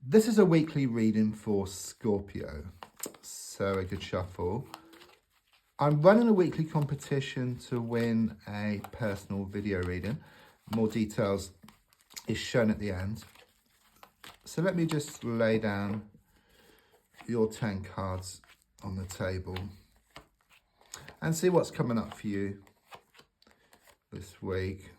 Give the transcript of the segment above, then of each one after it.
This is a weekly reading for Scorpio, so a good shuffle. I'm running a weekly competition to win a personal video reading. More details is shown at the end. So let me just lay down your 10 cards on the table and see what's coming up for you this week.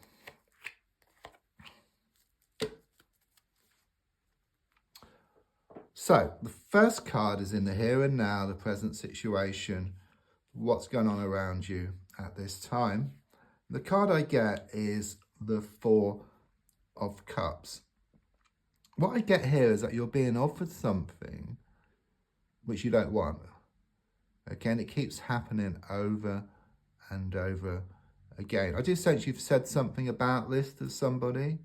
So the first card is in the here and now, the present situation, what's going on around you at this time. The card I get is the Four of Cups. What I get here is that you're being offered something which you don't want. Again, it keeps happening over and over again. I do sense you've said something about this to somebody,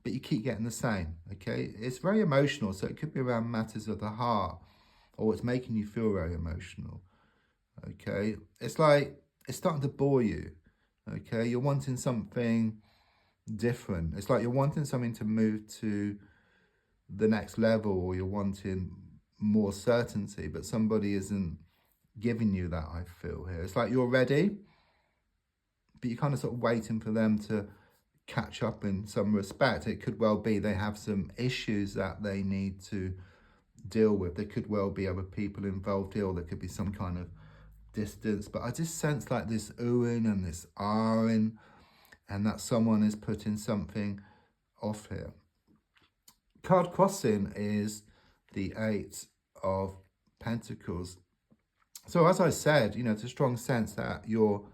but you keep getting the same, okay? It's very emotional, so it could be around matters of the heart, or it's making you feel very emotional, okay? It's like, it's starting to bore you, okay? You're wanting something different. It's like you're wanting something to move to the next level, or you're wanting more certainty, but somebody isn't giving you that, I feel here. It's like you're ready, but you're kind of sort of waiting for them to catch up in some respect. It could well be they have some issues that they need to deal with. There could well be other people involved here, or there could be some kind of distance. But I just sense like this oohing and this ahhing, and that someone is putting something off here. Card crossing is the Eight of Pentacles. So as I said, you know, it's a strong sense that you're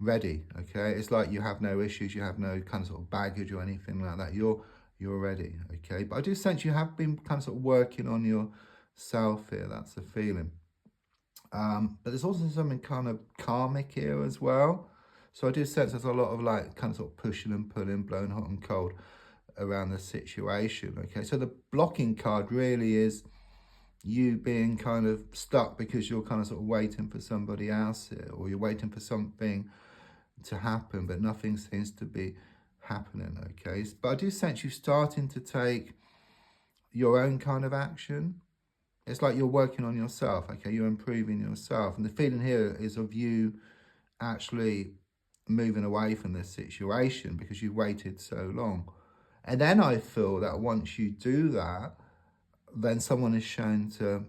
ready, okay? It's like you have no issues, you have no kind of sort of baggage or anything like that. You're ready, okay? But I do sense you have been kind of sort of working on yourself here. That's the feeling. But there's also something kind of karmic here as well. So I do sense there's a lot of like kind of sort of pushing and pulling, blowing hot and cold around the situation, okay? So the blocking card really is you being kind of stuck because you're kind of sort of waiting for somebody else here, or you're waiting for something to happen, but nothing seems to be happening, okay? But I do sense you starting to take your own kind of action. It's like you're working on yourself, okay? You're improving yourself. And the feeling here is of you actually moving away from this situation because you've waited so long. And then I feel that once you do that, then someone is shown to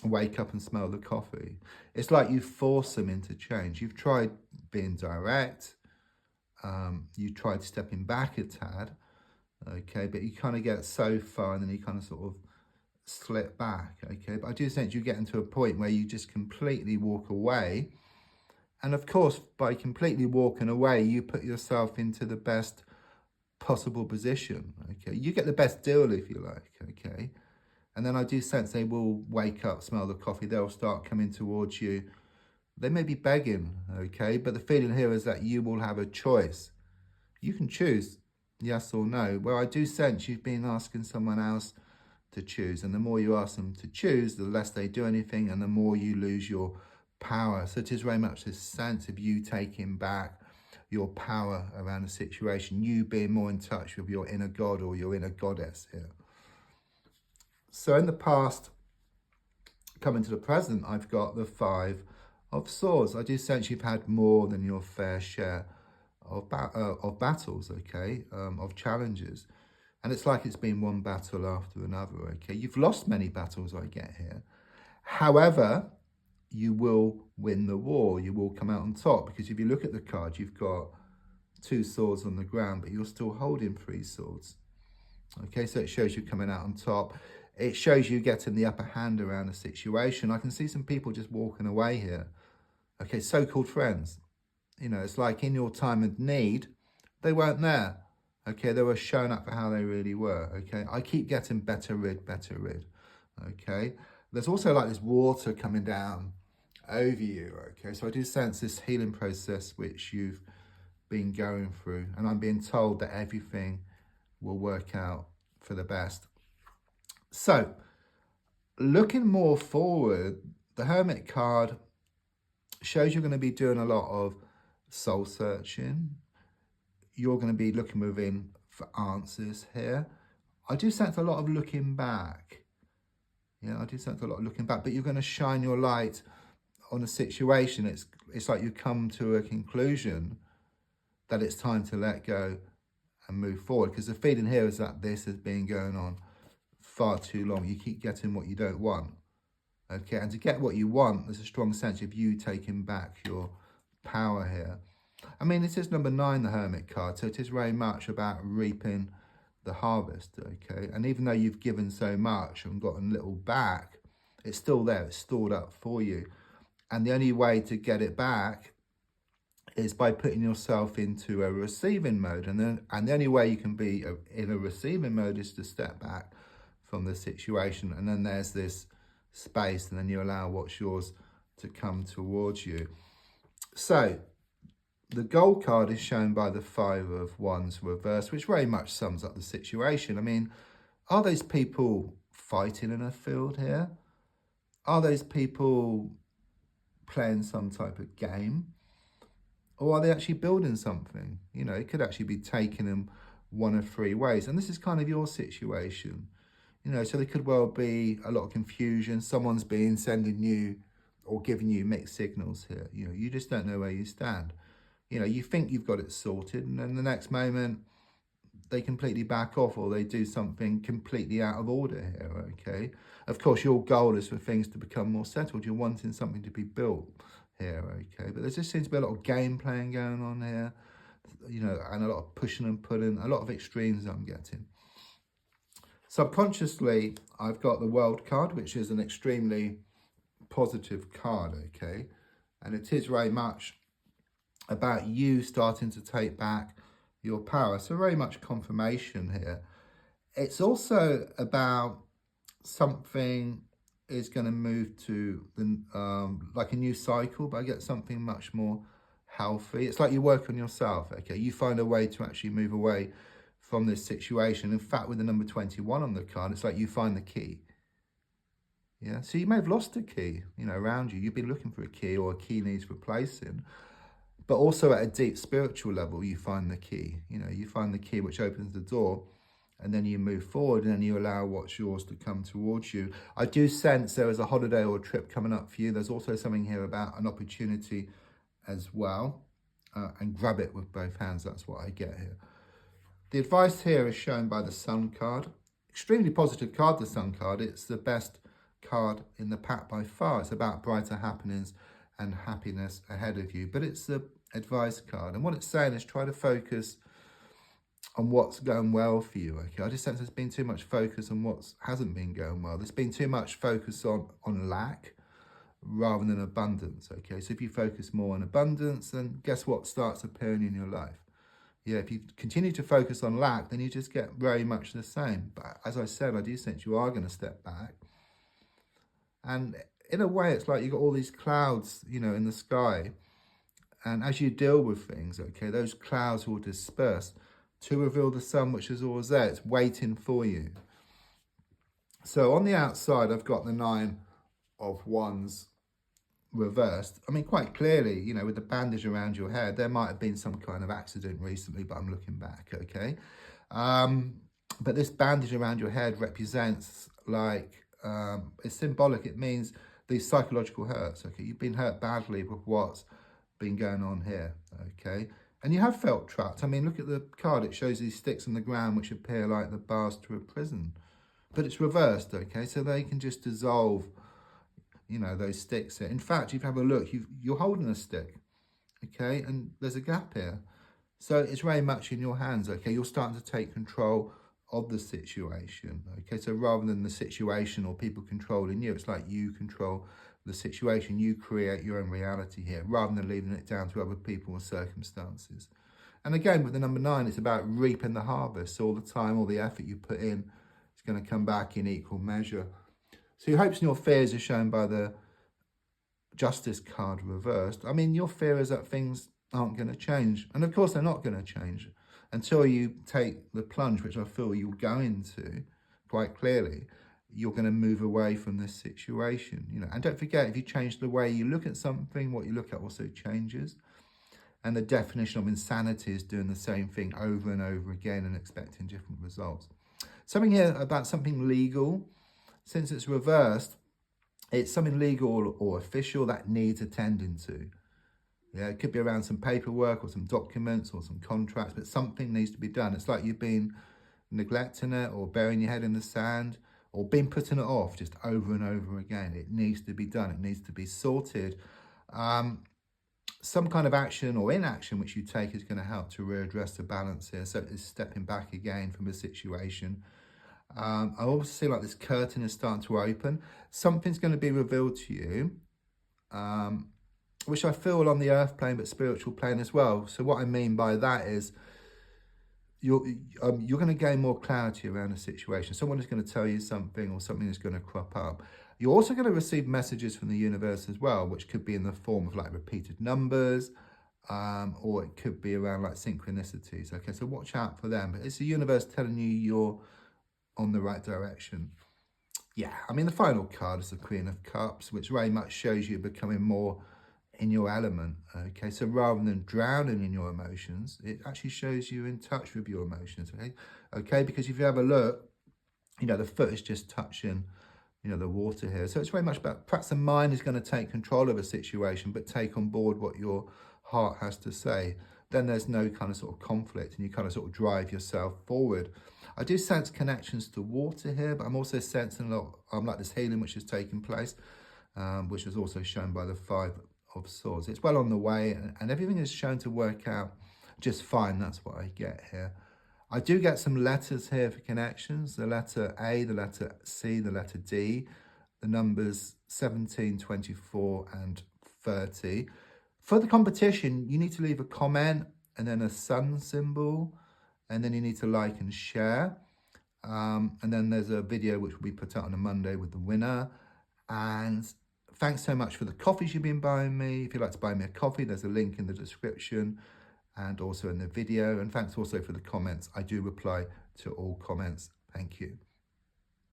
wake up and smell the coffee. It's like you force them into change. You've tried being direct. You tried stepping back a tad, okay? But you kind of get so far and then you kind of sort of slip back, okay? But I do sense you're getting to a point where you just completely walk away. And of course, by completely walking away, you put yourself into the best possible position, okay? You get the best deal, if you like, okay? And then I do sense they will wake up, smell the coffee. They'll start coming towards you. They may be begging, okay? But the feeling here is that you will have a choice. You can choose yes or no. Well, I do sense you've been asking someone else to choose. And the more you ask them to choose, the less they do anything and the more you lose your power. So it is very much this sense of you taking back your power around the situation. You being more in touch with your inner god or your inner goddess here. So in the past, coming to the present, I've got the Five of Swords. I do sense you've had more than your fair share of battles, okay, of challenges. And it's like it's been one battle after another, okay? You've lost many battles, I get here. However, you will win the war. You will come out on top, because if you look at the card, you've got 2 swords on the ground, but you're still holding 3 swords. Okay, so it shows you coming out on top. It shows you getting the upper hand around a situation. I can see some people just walking away here. Okay, so-called friends. You know, it's like in your time of need, they weren't there. Okay, they were showing up for how they really were. Okay, I keep getting better rid. Okay, there's also like this water coming down over you. Okay, so I do sense this healing process which you've been going through, and I'm being told that everything will work out for the best. So, looking more forward, the Hermit card shows you're going to be doing a lot of soul searching. You're going to be looking within for answers here. I do sense a lot of looking back. Yeah, I do sense a lot of looking back, but you're going to shine your light on a situation. It's like you come to a conclusion that it's time to let go and move forward, because the feeling here is that this has been going on far too long. You keep getting what you don't want. Okay, and to get what you want, there's a strong sense of you taking back your power here. I mean, it is number 9, the Hermit card, so it is very much about reaping the harvest, okay? And even though you've given so much and gotten little back, it's still there, it's stored up for you. And the only way to get it back is by putting yourself into a receiving mode. And the only way you can be in a receiving mode is to step back from the situation. And then there's this space, and then you allow what's yours to come towards you. So the gold card is shown by the 5 of Wands reversed, which very much sums up the situation. I mean, are those people fighting in a field here? Are those people playing some type of game? Or are they actually building something? You know, it could actually be taken in one of 3 ways. And this is kind of your situation. You know, so there could well be a lot of confusion. Someone's been sending you or giving you mixed signals here. You know, you just don't know where you stand. You know, you think you've got it sorted, and then the next moment they completely back off, or they do something completely out of order here, okay? Of course, your goal is for things to become more settled. You're wanting something to be built here, okay? But there just seems to be a lot of game playing going on here, you know, and a lot of pushing and pulling, a lot of extremes I'm getting. Subconsciously, I've got the World card, which is an extremely positive card, okay? And it is very much about you starting to take back your power. So very much confirmation here. It's also about something is going to move to the like a new cycle, but I get something much more healthy. It's like you work on yourself, okay? You find a way to actually move away from this situation. In fact, with the number 21 on the card, it's like you find the key. Yeah, so you may have lost a key, you know, around you. You've been looking for a key, or a key needs replacing. But also at a deep spiritual level, you find the key. You know, you find the key which opens the door, and then you move forward, and then you allow what's yours to come towards you. I do sense there is a holiday or a trip coming up for you. There's also something here about an opportunity as well. And grab it with both hands. That's what I get here. The advice here is shown by the Sun card. Extremely positive card, the Sun card. It's the best card in the pack by far. It's about brighter happenings and happiness ahead of you. But it's the advice card, and what it's saying is try to focus on what's going well for you, okay? I just sense there's been too much focus on what hasn't been going well. There's been too much focus on lack rather than abundance, okay? So if you focus more on abundance, then guess what starts appearing in your life? Yeah, if you continue to focus on lack, then you just get very much the same. But as I said, I do sense you are going to step back, and in a way it's like you've got all these clouds, you know, in the sky. And as you deal with things, okay, those clouds will disperse to reveal the sun, which is always there. It's waiting for you. So on the outside, I've got the 9 of Wands reversed. I mean, quite clearly, you know, with the bandage around your head, there might have been some kind of accident recently, but I'm looking back, okay? But this bandage around your head represents, like, it's symbolic. It means these psychological hurts, okay? You've been hurt badly with what's been going on here, okay? And you have felt trapped. I mean, look at the card. It shows these sticks on the ground which appear like the bars to a prison. But it's reversed, okay? So they can just dissolve, you know, those sticks here. In fact, if you have a look, you're holding a stick, okay? And there's a gap here. So it's very much in your hands, okay? You're starting to take control of the situation, okay? So rather than the situation or people controlling you, it's like you control the situation. You create your own reality here, rather than leaving it down to other people and circumstances. And again, with the number 9, it's about reaping the harvest. So all the time, all the effort you put in, it's going to come back in equal measure. So your hopes and your fears are shown by the Justice card reversed. I mean, your fear is that things aren't going to change. And of course, they're not going to change until you take the plunge, which I feel you'll go into quite clearly. You're going to move away from this situation, you know. And don't forget, if you change the way you look at something, what you look at also changes. And the definition of insanity is doing the same thing over and over again and expecting different results. Something here about something legal. Since it's reversed, it's something legal or official that needs attending to. Yeah, it could be around some paperwork or some documents or some contracts, but something needs to be done. It's like you've been neglecting it or burying your head in the sand or been putting it off just over and over again. It needs to be done. It needs to be sorted. Some kind of action or inaction which you take is going to help to readdress the balance here. So it's stepping back again from a situation. I also see like this curtain is starting to open. Something's going to be revealed to you, which I feel on the earth plane, but spiritual plane as well. So what I mean by that is you're going to gain more clarity around the situation. Someone is going to tell you something, or something is going to crop up. You're also going to receive messages from the universe as well, which could be in the form of like repeated numbers, or it could be around like synchronicities. Okay, so watch out for them. But it's the universe telling you you're on the right direction. Yeah, I mean, the final card is the Queen of Cups, which very much shows you becoming more in your element. Okay, so rather than drowning in your emotions, it actually shows you in touch with your emotions. Okay, because if you have a look, you know, the foot is just touching, you know, the water here. So it's very much about, perhaps the mind is going to take control of a situation, but take on board what your heart has to say. Then there's no kind of sort of conflict, and you kind of sort of drive yourself forward. I do sense connections to water here, but I'm also sensing a lot, like this healing which is taking place, which is also shown by the Five of Swords. It's well on the way, and everything is shown to work out just fine. That's what I get here. I do get some letters here for connections. The letter A, the letter C, the letter D, the numbers 17, 24, and 30. For the competition, you need to leave a comment and then a sun symbol, and then you need to like and share. And then there's a video which will be put out on a Monday with the winner. And thanks so much for the coffees you've been buying me. If you'd like to buy me a coffee, there's a link in the description and also in the video. And thanks also for the comments. I do reply to all comments. Thank you.